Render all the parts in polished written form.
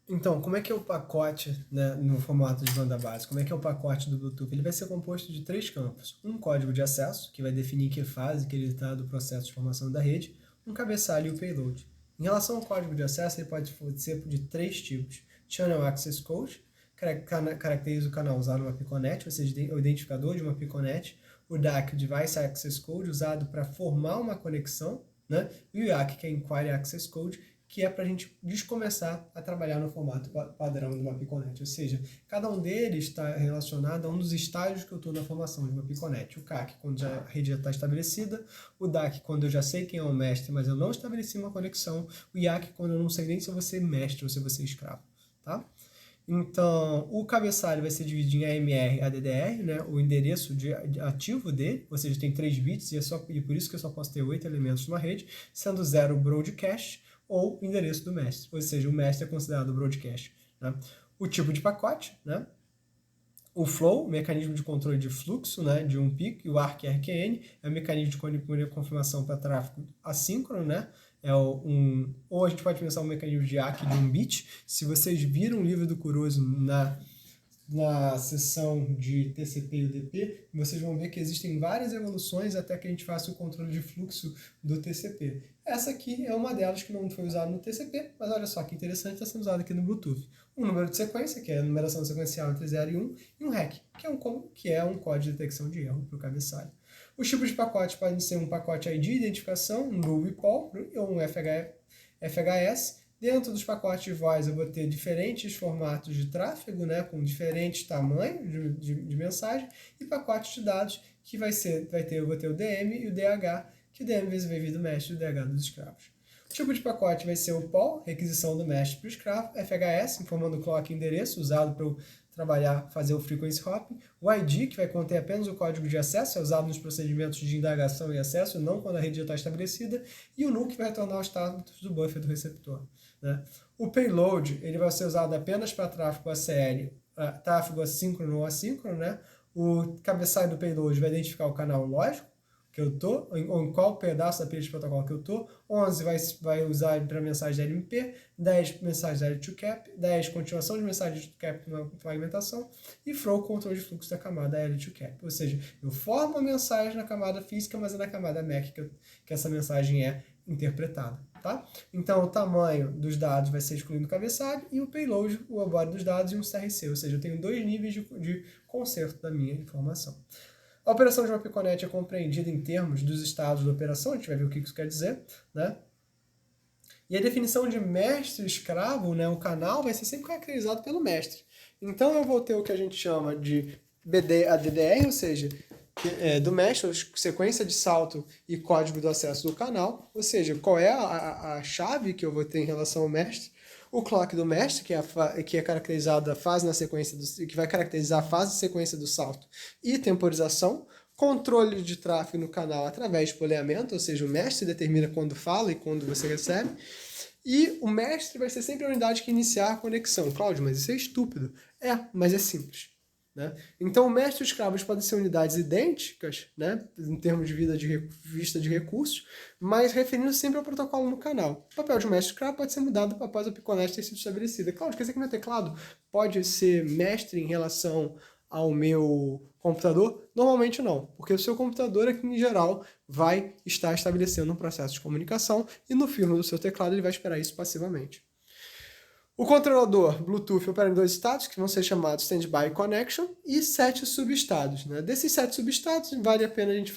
Então, como é que é o pacote, né, no formato de banda base? Como é que é o pacote do Bluetooth? Ele vai ser composto de três campos. Um código de acesso, que vai definir que fase que ele está do processo de formação da rede, um cabeçalho e o payload. Em relação ao código de acesso, ele pode ser de três tipos. Channel Access Code, caracteriza o canal usado numa Piconet, ou seja, o identificador de uma Piconet. O DAC, Device Access Code, usado para formar uma conexão, né? E o IAC, que é Inquiry Access Code, que é para a gente começar a trabalhar no formato padrão de uma Piconet. Ou seja, cada um deles está relacionado a um dos estágios que eu estou na formação de uma Piconet. O CAC, quando a rede já está estabelecida. O DAC, quando eu já sei quem é o mestre, mas eu não estabeleci uma conexão. O IAC, quando eu não sei nem se eu vou ser mestre ou se eu vou ser escravo. Tá? Então, o cabeçalho vai ser dividido em AMR e ADDR, né? O endereço ativo dele, ou seja, tem 3 bits e por isso que eu só posso ter 8 elementos numa rede, sendo 0 broadcast ou o endereço do mestre, ou seja, o mestre é considerado broadcast. Né? O tipo de pacote, né? O flow, mecanismo de controle de fluxo, né, de um PIC, e o ARC-RQN é o mecanismo de confirmação para tráfego assíncrono, né? Ou a gente pode pensar um mecanismo de ARC de um bit. Se vocês viram o livro do Kuroso na seção de TCP e UDP, vocês vão ver que existem várias evoluções até que a gente faça o controle de fluxo do TCP. Essa aqui é uma delas que não foi usada no TCP, mas olha só que interessante, está sendo usada aqui no Bluetooth. Um número de sequência, que é a numeração sequencial entre 0 e 1, e um REC, que é um código de detecção de erro para o cabeçalho. Os tipos de pacotes podem ser um pacote ID, identificação, um Ruby POL ou um FHS. Dentro dos pacotes de voz eu vou ter diferentes formatos de tráfego, né, com diferentes tamanhos de mensagem, e pacotes de dados que eu vou ter o DM e o DH, que o DM vai vir do mestre e o DH dos escravos. O tipo de pacote vai ser o POL, requisição do mestre para o escravo, FHS, informando o clock e endereço, usado para eu fazer o frequency hopping, o ID, que vai conter apenas o código de acesso, é usado nos procedimentos de indagação e acesso, não quando a rede já está estabelecida, e o null, que vai retornar os status do buffer do receptor. Né? O payload ele vai ser usado apenas para tráfego ACL, tráfego assíncrono ou assíncrono. Né? O cabeçalho do payload vai identificar o canal lógico que eu estou, ou em qual pedaço da pilha de protocolo que eu estou. 11 vai usar para mensagem da LMP, 10 mensagem da L2CAP, 10 continuação de mensagem de CAP na fragmentação, e flow, controle de fluxo da camada L2CAP. Ou seja, eu formo a mensagem na camada física, mas é na camada MAC que essa mensagem é interpretada. Tá? Então, o tamanho dos dados vai ser excluído no cabeçalho, e o payload, o body dos dados, e um CRC. Ou seja, eu tenho 2 níveis de conserto da minha informação. A operação de uma Piconet é compreendida em termos dos estados da operação, a gente vai ver o que isso quer dizer, né? E a definição de mestre-escravo, né, o canal, vai ser sempre caracterizado pelo mestre. Então eu vou ter o que a gente chama de ADDR, ou seja, do mestre, sequência de salto e código do acesso do canal, ou seja, qual é a chave que eu vou ter em relação ao mestre. O clock do mestre, que é caracterizado a fase na sequência que vai caracterizar a fase e sequência do salto e temporização. Controle de tráfego no canal através de poleamento, ou seja, o mestre determina quando fala e quando você recebe. E o mestre vai ser sempre a unidade que iniciar a conexão. Cláudio, mas isso é estúpido. Mas é simples. Né? Então, o mestre e os escravos podem ser unidades idênticas, né, em termos de vista de recursos, mas referindo sempre ao protocolo no canal. O papel de mestre e escravo pode ser mudado após a Piconet ter sido estabelecida. Cláudio, quer dizer que meu teclado pode ser mestre em relação ao meu computador? Normalmente não, porque o seu computador é que, em geral, vai estar estabelecendo um processo de comunicação e no firmware do seu teclado ele vai esperar isso passivamente. O controlador Bluetooth opera em 2 estados, que vão ser chamados Standby Connection, e 7 subestados. Né? Desses 7 subestados, vale a pena a gente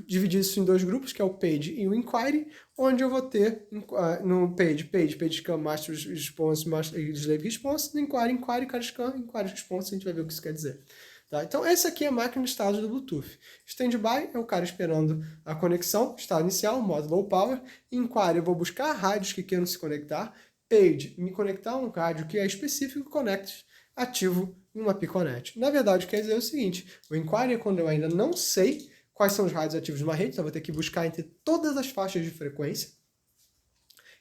dividir isso em 2 grupos, que é o Page e o Inquiry, onde eu vou ter no Page Scan, Master Response, Slave Response, no Inquiry, Card Scan, Inquiry Response, a gente vai ver o que isso quer dizer. Tá? Então, essa aqui é a máquina de estado do Bluetooth. Standby é o cara esperando a conexão, estado inicial, modo low power. Inquiry, eu vou buscar rádios que queiram se conectar. Page, me conectar a um rádio que é específico, connect, ativo em uma Piconet. Na verdade, quer dizer o seguinte, o Inquiry é quando eu ainda não sei quais são os rádios ativos de uma rede, então eu vou ter que buscar entre todas as faixas de frequência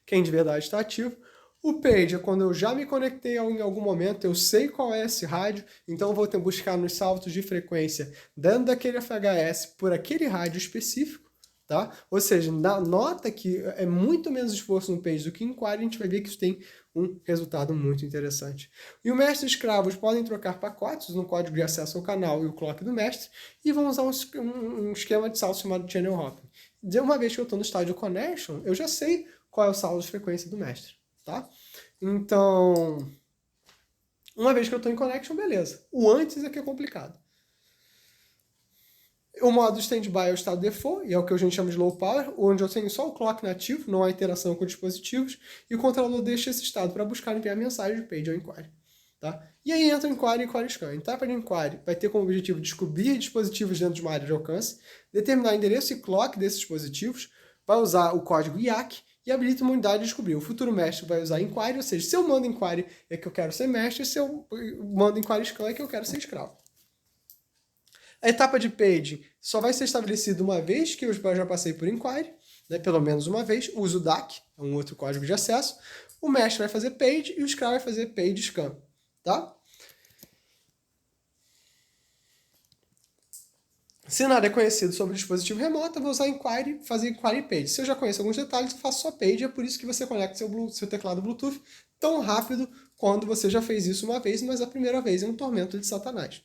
quem de verdade está ativo. O Page é quando eu já me conectei em algum momento, eu sei qual é esse rádio, então eu vou ter que buscar nos saltos de frequência dentro daquele FHS por aquele rádio específico. Tá? Ou seja, nota que é muito menos esforço no page do que em inquiry, a gente vai ver que isso tem um resultado muito interessante. E o mestre e escravos podem trocar pacotes no código de acesso ao canal e o clock do mestre e vão usar um esquema de salto chamado channel hopping. De uma vez que eu estou no estádio connection, eu já sei qual é o saldo de frequência do mestre. Tá? Então, uma vez que eu estou em connection, beleza. O antes é que é complicado. O modo standby é o estado default, e é o que a gente chama de low power, onde eu tenho só o clock nativo, não há interação com dispositivos, e o controlador deixa esse estado para buscar e enviar mensagem de page ou inquiry. Tá? E aí entra o inquiry e inquiry scan. A etapa de inquiry vai ter como objetivo descobrir dispositivos dentro de uma área de alcance, determinar endereço e clock desses dispositivos, vai usar o código IAC e habilita uma unidade de descobrir. O futuro mestre vai usar inquiry, ou seja, se eu mando inquiry é que eu quero ser mestre, se eu mando inquiry scan é que eu quero ser escravo. A etapa de page só vai ser estabelecida uma vez que eu já passei por inquiry, né, pelo menos uma vez. Uso o DAC, é um outro código de acesso. O mestre vai fazer page e o escravo vai fazer page scan. Tá? Se nada é conhecido sobre o dispositivo remoto, eu vou usar inquiry, fazer inquiry page. Se eu já conheço alguns detalhes, eu faço só page. É por isso que você conecta seu teclado Bluetooth tão rápido quando você já fez isso uma vez, mas a primeira vez é um tormento de Satanás.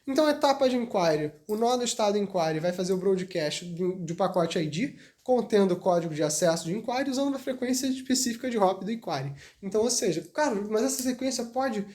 Então, a etapa de inquiry, o nó do estado inquiry vai fazer o broadcast do pacote ID, contendo o código de acesso de inquiry, usando uma frequência específica de hop do inquiry. Então, ou seja, cara, mas essa sequência pode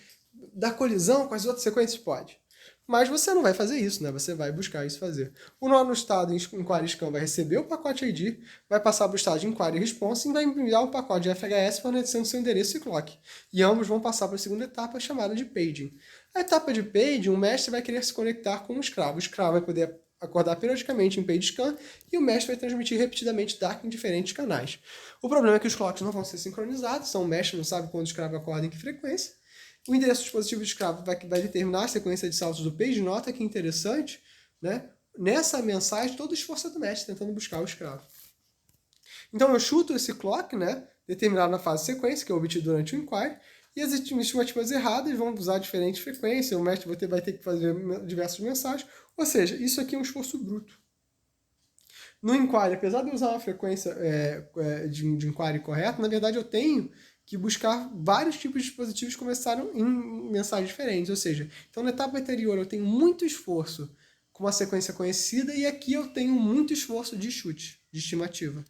dar colisão com as outras sequências? Pode. Mas você não vai fazer isso, né? Você vai buscar isso fazer. O nó no estado inquiry scan vai receber o pacote ID, vai passar para o estado de inquiry response e vai enviar um pacote de FHS fornecendo seu endereço e clock. E ambos vão passar para a segunda etapa, chamada de paging. A etapa de paging, o mestre vai querer se conectar com o escravo. O escravo vai poder acordar periodicamente em page scan e o mestre vai transmitir repetidamente DAC em diferentes canais. O problema é que os clocks não vão ser sincronizados, então o mestre não sabe quando o escravo acorda em que frequência. O endereço do dispositivo de escravo vai determinar a sequência de saltos do page. Nota que interessante, né? Nessa mensagem, todo o esforço é do mestre tentando buscar o escravo. Então eu chuto esse clock, né? Determinado na fase sequência, que eu obtive durante o inquiry, e as estimativas erradas vão usar diferentes frequências, o mestre vai ter que fazer diversas mensagens, ou seja, isso aqui é um esforço bruto. No inquiry, apesar de eu usar uma frequência de inquiry correta, na verdade eu tenho que buscar vários tipos de dispositivos que começaram em mensagens diferentes. Ou seja, então na etapa anterior eu tenho muito esforço com uma sequência conhecida e aqui eu tenho muito esforço de chute, de estimativa.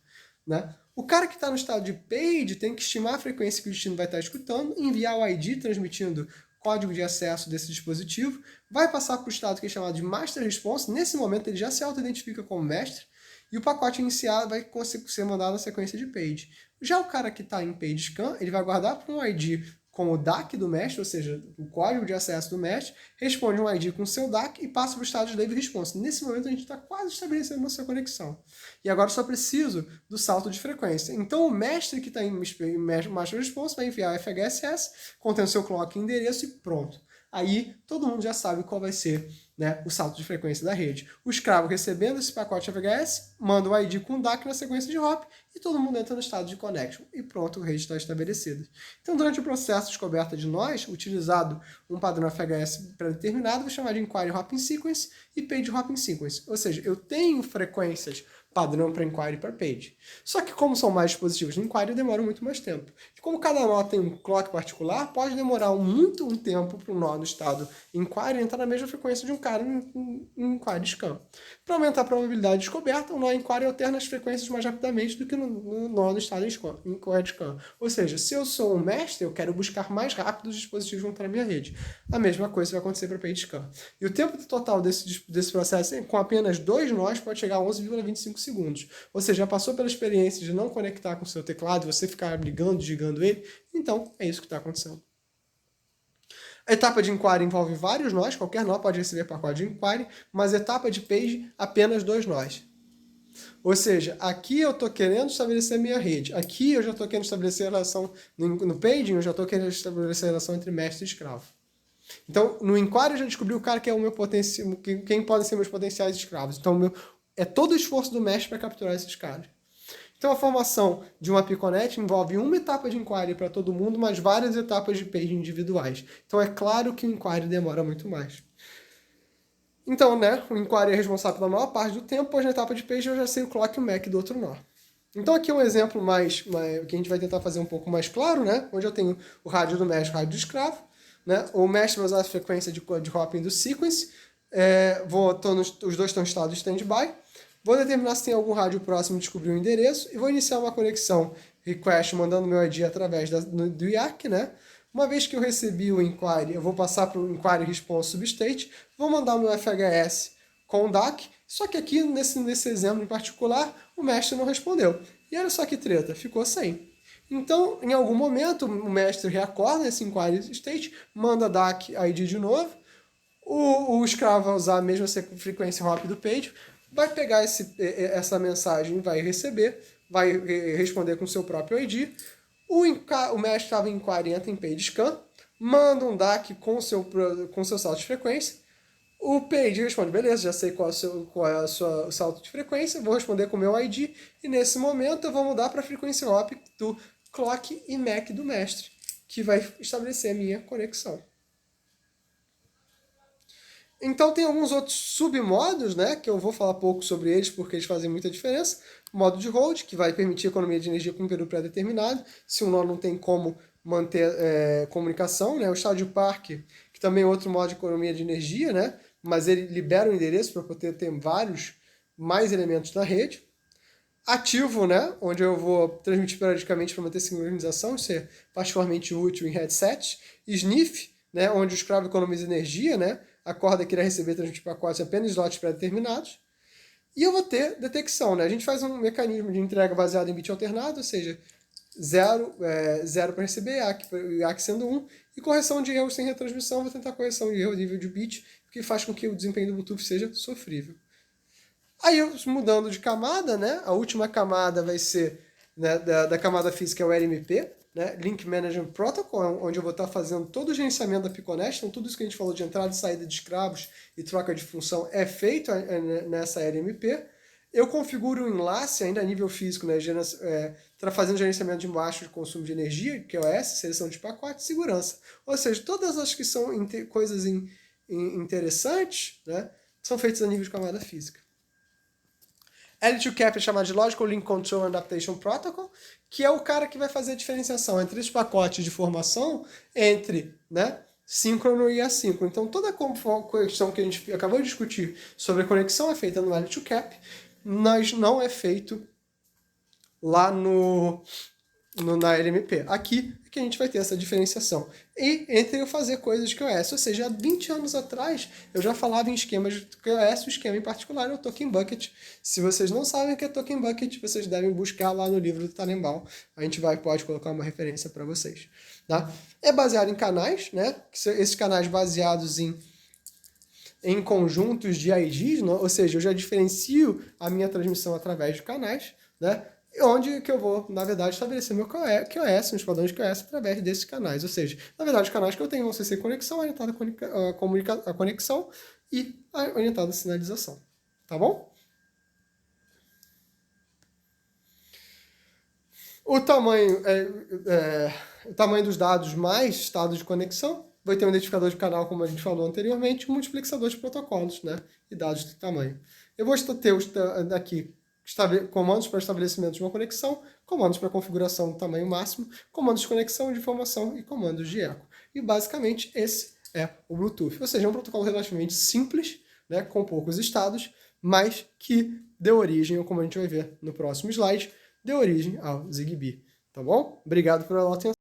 Né? O cara que está no estado de page tem que estimar a frequência que o destino vai estar escutando, enviar o ID transmitindo código de acesso desse dispositivo, vai passar para o estado que é chamado de master response. Nesse momento ele já se auto-identifica como mestre e o pacote iniciado vai ser mandado na sequência de page. Já o cara que está em page scan, ele vai guardar para um ID com o DAC do mestre, ou seja, o código de acesso do mestre, responde um ID com o seu DAC e passa para o estado de slave response. Nesse momento a gente está quase estabelecendo nossa conexão. E agora só preciso do salto de frequência. Então o mestre que está em master response vai enviar o FHSS, contendo seu clock e endereço e pronto. Aí todo mundo já sabe qual vai ser, né, o salto de frequência da rede. O escravo recebendo esse pacote FHS, manda o ID com o DAC na sequência de hop e todo mundo entra no estado de connection. E pronto, a rede está estabelecida. Então, durante o processo de descoberta de nós, utilizado um padrão FHS pré-determinado, vou chamar de Inquiry Hopping Sequence e Page Hopping Sequence. Ou seja, eu tenho frequências padrão para inquiry e para page. Só que como são mais dispositivos no inquiry, demora muito mais tempo. E como cada nó tem um clock particular, pode demorar muito tempo para o nó do estado inquiry entrar na mesma frequência de um cara em inquiry scan. Para aumentar a probabilidade de descoberta, o nó inquiry alterna as frequências mais rapidamente do que no nó do estado inquiry scan. Ou seja, se eu sou um mestre, eu quero buscar mais rápido os dispositivos que vão estar na minha rede. A mesma coisa vai acontecer para page scan. E o tempo total desse processo, com apenas 2 nós, pode chegar a 11,25 segundos. Ou seja, já passou pela experiência de não conectar com o seu teclado, você ficar ligando, desligando ele, então é isso que está acontecendo. A etapa de inquiry envolve vários nós, qualquer nó pode receber pacote de inquiry, mas a etapa de page, apenas 2 nós. Ou seja, aqui eu estou querendo estabelecer a minha rede, aqui eu já estou querendo estabelecer a relação, no paging eu já estou querendo estabelecer a relação entre mestre e escravo. Então, no inquiry eu já descobri o cara que é o meu potencial, quem podem ser meus potenciais escravos. Então, é todo o esforço do mestre para capturar esses caras. Então, a formação de uma Piconet envolve uma etapa de inquiry para todo mundo, mas várias etapas de page individuais. Então, é claro que o inquiry demora muito mais. Então, né, o inquiry é responsável pela maior parte do tempo, pois na etapa de page eu já sei o clock e o MAC do outro nó. Então aqui é um exemplo mais que a gente vai tentar fazer um pouco mais claro, né? Onde eu tenho o rádio do mestre e o rádio do escravo. Né? O mestre vai usar a frequência de hopping do sequence. Os dois estão em estado de standby. Vou determinar se tem algum rádio próximo e descobrir o endereço. E vou iniciar uma conexão request mandando meu ID através do IAC, né? Uma vez que eu recebi o inquiry, eu vou passar para o inquiry response substate. Vou mandar o meu FHS com o DAC. Só que aqui, nesse exemplo em particular, o mestre não respondeu. E olha só que treta, ficou sem. Então, em algum momento, o mestre reacorda esse inquiry state, manda DAC ID de novo, o escravo vai usar a mesma frequência hop do page, vai pegar essa mensagem, vai receber, vai responder com seu próprio ID, o mestre estava em 40 em page scan, manda um DAC com seu salto de frequência, o page responde, beleza, já sei qual é o salto de frequência, vou responder com o meu ID, e nesse momento eu vou mudar para a frequência hop do clock e MAC do mestre, que vai estabelecer a minha conexão. Então tem alguns outros submodos, né, que eu vou falar pouco sobre eles porque eles fazem muita diferença. O modo de hold, que vai permitir economia de energia com um período pré-determinado, se um nó não tem como manter comunicação, né? O estado de parque, que também é outro modo de economia de energia, né? Mas ele libera o endereço para poder ter mais elementos na rede. Ativo, né? Onde eu vou transmitir periodicamente para manter sincronização, isso é particularmente útil em headset. Sniff, né? Onde o escravo economiza energia, né? A corda que irá receber e transmitir pacotes apenas slots pré-determinados. E eu vou ter detecção, né? A gente faz um mecanismo de entrega baseado em bit alternado, ou seja, 0 para receber, IAC sendo 1, e correção de erros sem retransmissão, vou tentar correção de erro nível de bit, o que faz com que o desempenho do Bluetooth seja sofrível. Aí, mudando de camada, né? A última camada vai ser, né, da camada física, é o LMP, né? Link Management Protocol, onde eu vou estar fazendo todo o gerenciamento da Piconest. Então, tudo isso que a gente falou de entrada e saída de escravos e troca de função é feito nessa LMP. Eu configuro o enlace ainda a nível físico, né? Fazendo gerenciamento de baixo de consumo de energia, QoS, seleção de pacote, segurança. Ou seja, todas as que são coisas interessantes, né, são feitas a nível de camada física. L2CAP é chamado de Logical Link Control Adaptation Protocol, que é o cara que vai fazer a diferenciação entre os pacotes de formação entre, né, síncrono e assíncrono. Então, toda a questão que a gente acabou de discutir sobre a conexão é feita no L2CAP, mas não é feito lá na LMP. Aqui é que a gente vai ter essa diferenciação. E entre eu fazer coisas de QoS, ou seja, há 20 anos atrás eu já falava em esquemas de QoS, o esquema em particular é o Token Bucket. Se vocês não sabem o que é Token Bucket, vocês devem buscar lá no livro do Tannenbaum. A gente pode colocar uma referência para vocês. Tá? É baseado em canais, né? Esses canais baseados em conjuntos de IDs, ou seja, eu já diferencio a minha transmissão através de canais, né? Onde que eu vou, na verdade, estabelecer meu QoS, meus padrões de QoS através desses canais. Ou seja, na verdade, os canais que eu tenho vão ser sem conexão, orientada a conexão e orientada a sinalização. Tá bom? O tamanho dos dados mais estado de conexão. Vai ter um identificador de canal, como a gente falou anteriormente, um multiplexador de protocolos, né? E dados de tamanho. Eu vou ter aqui comandos para estabelecimento de uma conexão, comandos para configuração do tamanho máximo, comandos de conexão de informação e comandos de eco. E basicamente esse é o Bluetooth. Ou seja, é um protocolo relativamente simples, né, com poucos estados, mas que deu origem, ou como a gente vai ver no próximo slide, deu origem ao Zigbee. Tá bom? Obrigado pela atenção.